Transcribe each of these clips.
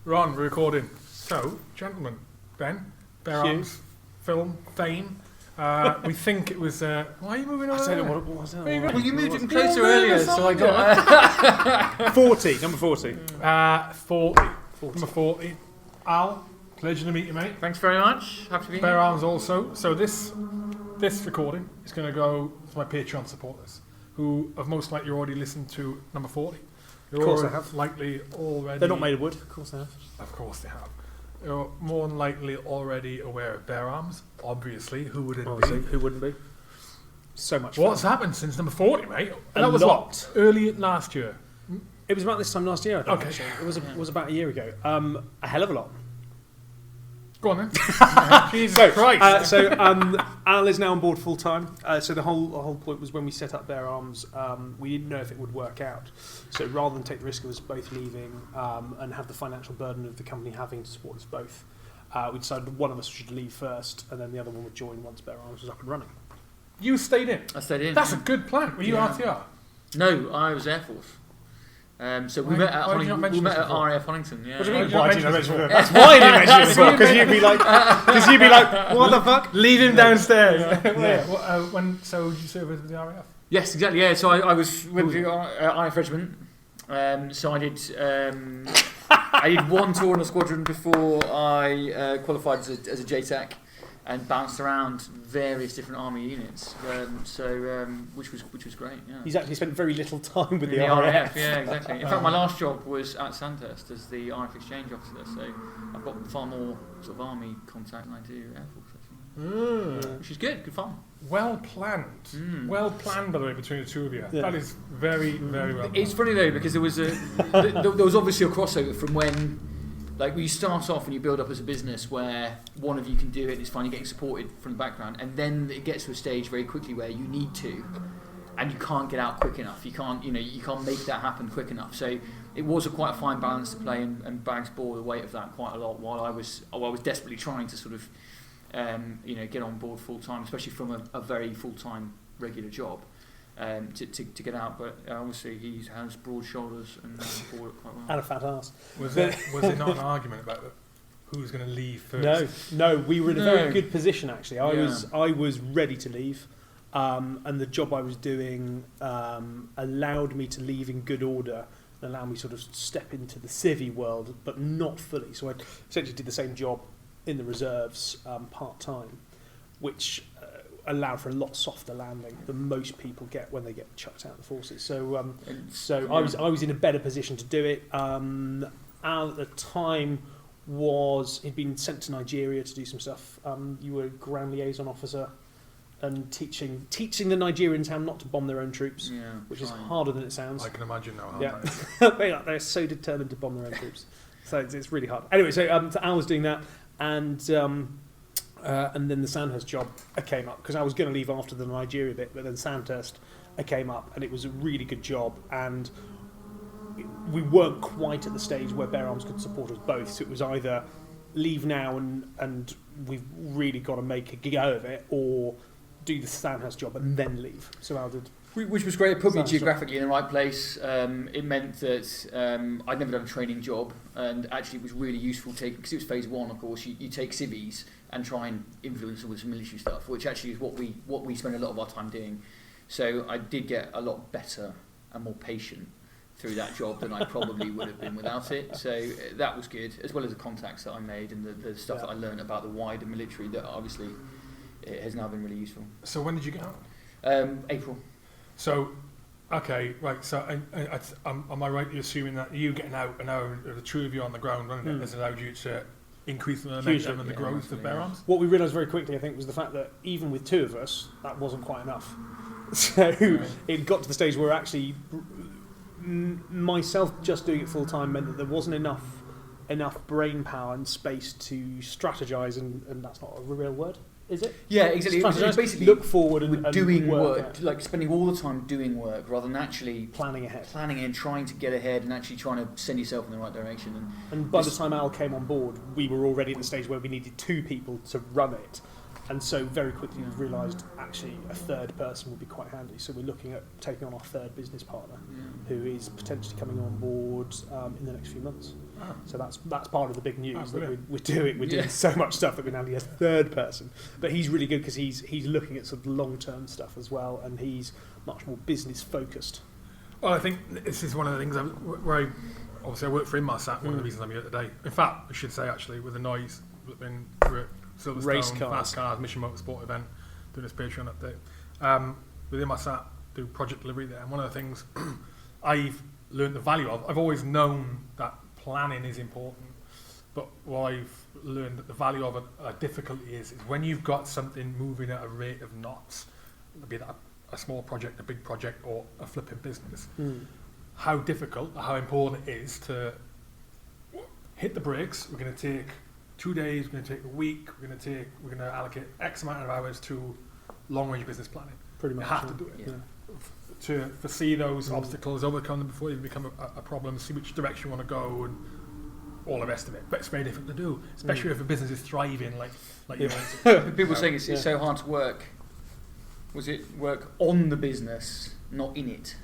Ron, we're recording. So, gentlemen, Ben, Bear Arms Film Fame. We think it was. Why are you moving over? I don't know what it was. Well, you moved it closer earlier, so I got 40, number 40. 40. Number 40. Al, pleasure to meet you, mate. Thanks very much. Happy to be here. Bear Arms also. So this recording is going to go to my Patreon supporters, who have most likely already listened to number 40. Of course they have. Likely already. They're not made of wood. Of course they have. Of course they have. They're more than likely already aware of Bear Arms. Obviously, who would it be? Who wouldn't be? So much fun. What's happened since number 40, mate? That was what? Early last year. It was about this time last year, I think. Okay. Actually. It was about a year ago. A hell of a lot. Go on then. Jesus Christ. Al is now on board full time. So the whole point was when we set up Bear Arms, we didn't know if it would work out. So rather than take the risk of us both leaving and have the financial burden of the company having to support us both, we decided one of us should leave first, and then the other one would join once Bear Arms was up and running. You stayed in. I stayed in. That's a good plan. Were you RTR? No, I was Air Force. So we met at RAF Huntington. Yeah. What do you mean? Why Why didn't you mention it? That's why I didn't mention it before. Because you'd be like, what the fuck? Leave him downstairs. Yeah. So did you serve with the RAF? Yes, exactly. Yeah. So I was with the RAF Regiment. So I did. I did one tour in a squadron before I qualified as a JTAC, and bounced around various different army units. Which was great. Yeah. He's actually spent very little time with the RAF. Yeah, exactly. In fact, my last job was at Sandhurst as the RAF exchange officer. So I've got far more sort of army contact than I do Air Force. Which is good fun. Well planned. Well planned, by the way, between the two of you. Yeah. That is very, very well planned. It's funny though, because there was obviously a crossover from when, like, you start off and you build up as a business where one of you can do it, it's fine, you're getting supported from the background, and then it gets to a stage very quickly where you need to, and you can't get out quick enough. You can't make that happen quick enough. So it was quite a fine balance to play, and Bags bore the weight of that quite a lot while I was desperately trying to sort of get on board full time, especially from a very full time regular job. To get out, but obviously he has broad shoulders and bore it quite well. And a fat ass. Was it not an argument about who's going to leave first? No, we were in a very good position actually. I was ready to leave, and the job I was doing allowed me to leave in good order and allowed me sort of step into the civvy world, but not fully. So I essentially did the same job in the reserves part time, which allowed for a lot softer landing than most people get when they get chucked out of the forces. So I was in a better position to do it. Al at the time he'd been sent to Nigeria to do some stuff. You were ground liaison officer and teaching the Nigerians how not to bomb their own troops, which is harder than it sounds. I can imagine now. They're so determined to bomb their own troops. So it's really hard. Anyway, so Al was doing that, and then the Sandhurst job came up, because I was going to leave after the Nigeria bit, but then Sandhurst came up, and it was a really good job, and we weren't quite at the stage where Bear Arms could support us both, so it was either leave now and we've really got to make a go of it, or do the Sandhurst job and then leave. So Al did. Which was great. It put me geographically in the right place. It meant that I'd never done a training job, and actually it was really useful because it was phase one. Of course, you take civvies and try and influence them with some military stuff, which actually is what we spend a lot of our time doing. So I did get a lot better and more patient through that job than I probably would have been without it. So that was good, as well as the contacts that I made and the stuff that I learned about the wider military that obviously it has now been really useful. So when did you get out? April. So, okay, right. So, am I right in assuming that you getting out and now the two of you on the ground running it has allowed you to increase the momentum and the growth of Bear Arms? What we realised very quickly, I think, was the fact that even with two of us, that wasn't quite enough. So it got to the stage where actually myself just doing it full time meant that there wasn't enough brain power and space to strategise, and that's not a real word. Is it? Yeah, exactly. It's basically look forward and doing work, like spending all the time doing work rather than actually planning ahead, trying to get ahead, and actually trying to send yourself in the right direction. And by the time Al came on board, we were already at the stage where we needed two people to run it, And so very quickly we've realised actually a third person would be quite handy. So we're looking at taking on our third business partner, who is potentially coming on board in the next few months. Oh. So that's part of the big news that brilliant. we're doing so much stuff that we now need a third person. But he's really good because he's looking at sort of long-term stuff as well, and he's much more business focused. Well, I think this is one of the things where obviously I work for Inmarsat, one of the reasons I'm here today. In fact, I should say actually, with the noise, we're at Silverstone, Race cars. Fast Cars, Mission Motorsport event, doing this Patreon update. With Inmarsat, do project delivery there. And one of the things I've learned the value of, I've always known that planning is important, but what I've learned that the value of a difficulty is when you've got something moving at a rate of knots, be that a small project, a big project, or a flipping business, how difficult, how important it is to hit the brakes. We're going to take 2 days, we're going to take a week, we're going to allocate X amount of hours to long-range business planning. Pretty much. You have to do it. To foresee those obstacles, overcome them before they become a problem, see which direction you want to go, and all the rest of it. But it's very difficult to do, especially if a business is thriving like you know. People saying it's so hard to work. Was it work on the business, not in it?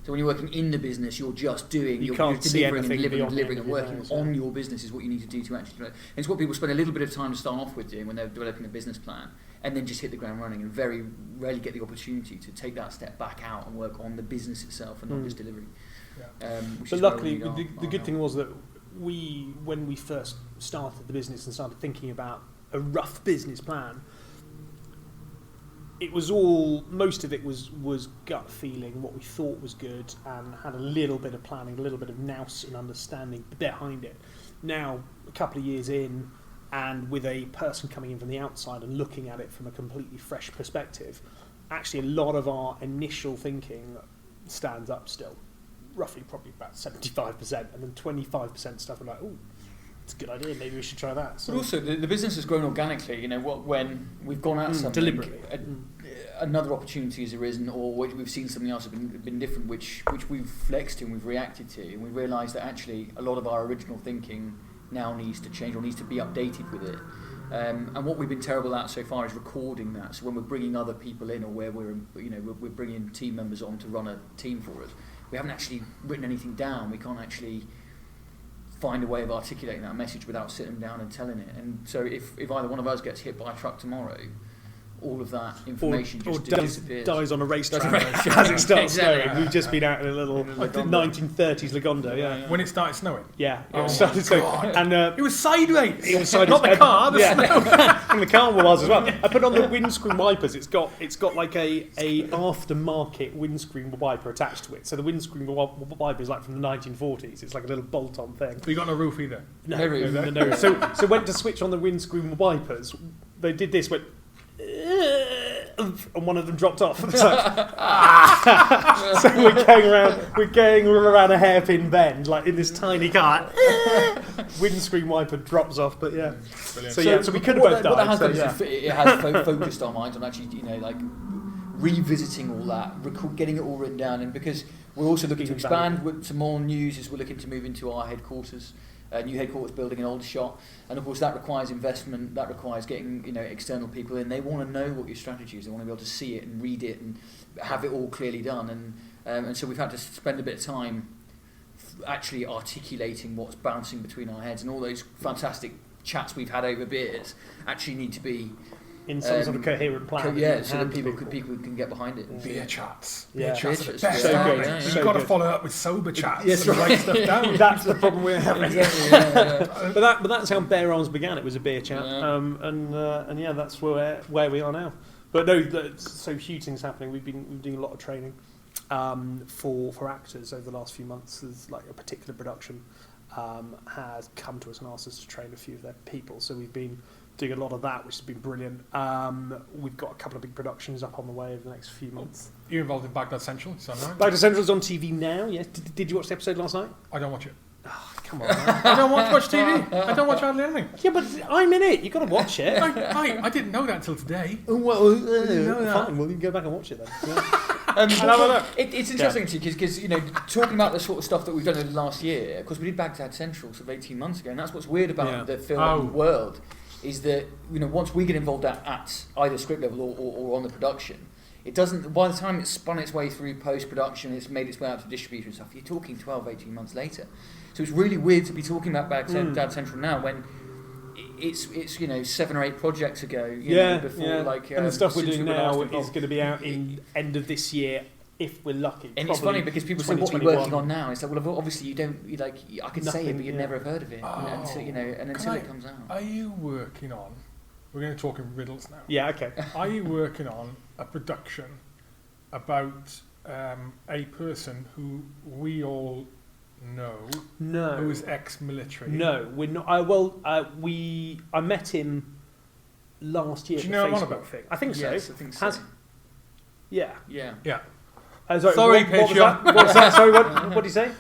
So when you're working in the business, you're just doing, you're delivering and working on your business is what you need to do to actually do it. And it's what people spend a little bit of time to start off with doing when they're developing a business plan, and then just hit the ground running, and very rarely get the opportunity to take that step back out and work on the business itself and not just delivering. But luckily, the good thing was that when we first started the business and started thinking about a rough business plan, it was most of it was gut feeling, what we thought was good, and had a little bit of planning, a little bit of nous and understanding behind it. Now, a couple of years in, and with a person coming in from the outside and looking at it from a completely fresh perspective, actually a lot of our initial thinking stands up still. Roughly probably about 75%, and then 25% stuff are like, oh, it's a good idea, maybe we should try that. So but also, the business has grown organically. You know, when we've gone at something, deliberately, another opportunity has arisen, or we've seen something else have been different, which we've flexed to and we've reacted to, and we realised that actually a lot of our original thinking now needs to change or needs to be updated with it. And what we've been terrible at so far is recording that. So when we're bringing other people in, or where we're bringing team members on to run a team for us, we haven't actually written anything down. We can't actually find a way of articulating that message without sitting down and telling it. And so if either one of us gets hit by a truck tomorrow, all of that information just disappears. Dies on a racetrack as it starts snowing. We've just been out in a little 1930s Lagonda, When it started snowing. It started snowing, and it was sideways. It was sideways. Not the car. And the car was as well. I put on the windscreen wipers. It's got like a aftermarket windscreen wiper attached to it. So the windscreen wiper is like from the 1940s. It's like a little bolt-on thing. But you got no roof either. No. So went to switch on the windscreen wipers. They did this. Went. And one of them dropped off. It's like, so we're going around a hairpin bend, like in this tiny car. Windscreen wiper drops off, but yeah. Brilliant. So we could have both died. What that has done is it has focused our minds on actually, like revisiting all that, getting it all written down, and because we're also looking to expand with some more news, as we're looking to move into our headquarters. New headquarters building, an old shop, and of course that requires investment. That requires getting external people in. They want to know what your strategy is. They want to be able to see it and read it and have it all clearly done. And so we've had to spend a bit of time actually articulating what's bouncing between our heads, and all those fantastic chats we've had over beers actually need to be in some sort of coherent plan. So that people can get behind it. Beer chats. Yeah. Beer chats are Beer best, chats, aren't yeah. they? So You've got to good. follow up with sober chats Yes, and right. write stuff down. That's the problem we're having. Exactly. But that's how Bear Arms began. It was a beer chat, and that's where we are now. But no, so huge things happening. We've been doing a lot of training for actors over the last few months. There's like a particular production has come to us and asked us to train a few of their people. So we've been doing a lot of that, which has been brilliant. We've got a couple of big productions up on the way over the next few months. You're involved in Baghdad Central, is that right? Baghdad Central's on TV now. Yes. Did you watch the episode last night? I don't watch it. Oh, come on, man. I don't watch TV. I don't watch hardly anything. Yeah, but I'm in it. You've got to watch it. I didn't know that until today. Well, know that. fine. Well, you can go back and watch it then. Yeah. It's interesting because talking about the sort of stuff that we've done in the last year. Of course, we did Baghdad Central sort of 18 months ago, and that's what's weird about the film world is that once we get involved at either script level or on the production, it doesn't. By the time it's spun its way through post production, it's made its way out to distribution and stuff. You're talking 12, 18 months later. So it's really weird to be talking about Dad Central now when it's 7 or 8 projects ago. Before like and the stuff we're doing now is going to be out in end of this year. If we're lucky. And it's funny because people say, what are you working on now? It's like, well, obviously you don't, I can say it, but you'd never have heard of it. Until it comes out. Are you working on, we're going to talk in riddles now. Yeah, okay. Are you working on a production about a person who we all know? No. Who's ex-military? No, we're not. I met him last year. Do you know what I'm on Facebook about? thing. I think so. Yes, I think so. Yeah. Yeah. Sorry, Paton. What was that? Sorry, what did you say?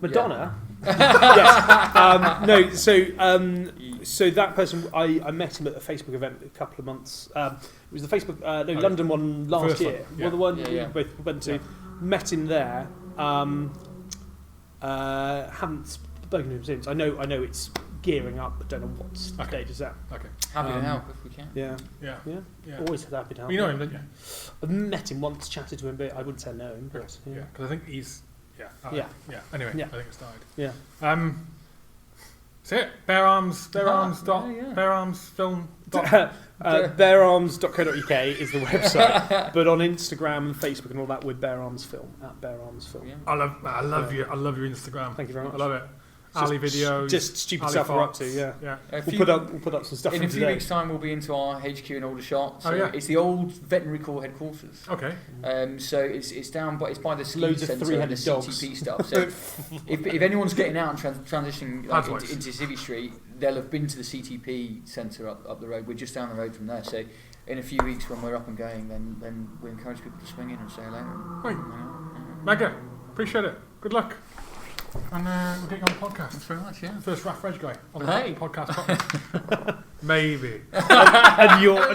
Madonna? Yes. No, so that person, I met him at a Facebook event a couple of months. It was the Facebook, London one last year. One, yeah. Well, the one we both went to. Met him there. Haven't spoken to him since. I know it's gearing up, but don't know what stage is that. Okay. Happy to help if we can. Yeah. Always happy to help. You know him, don't you? I've met him once, chatted to him, but I wouldn't say I know him. But, Yeah, because I think he's... Yeah. Anyway, Yeah. I think it's died. Yeah. That's it. Beararmsfilm. Beararms.co.uk is the website, but on Instagram and Facebook and all that, we're Bear Arms Film, at Bear Arms Film. Yeah. I love your Instagram. Thank you very much. I love it. Ali videos. Just stupid Ali stuff we're up Fox. to, yeah. We'll put up some stuff in from a few today. weeks' time. We'll be into our HQ in Aldershot. So it's the old veterinary corps headquarters. Okay. So it's down, but it's by the ski Loads of centre and three-headed the dogs. CTP stuff. So if anyone's getting out and transitioning into Civvy Street, they'll have been to the CTP centre up the road. We're just down the road from there. So in a few weeks when we're up and going, then we encourage people to swing in and say hello. Right. Mega. Appreciate it. Good luck. And we'll get you on the podcast. Thanks very much, yeah. First RAF Reg guy on the Hey. podcast. Maybe. And you're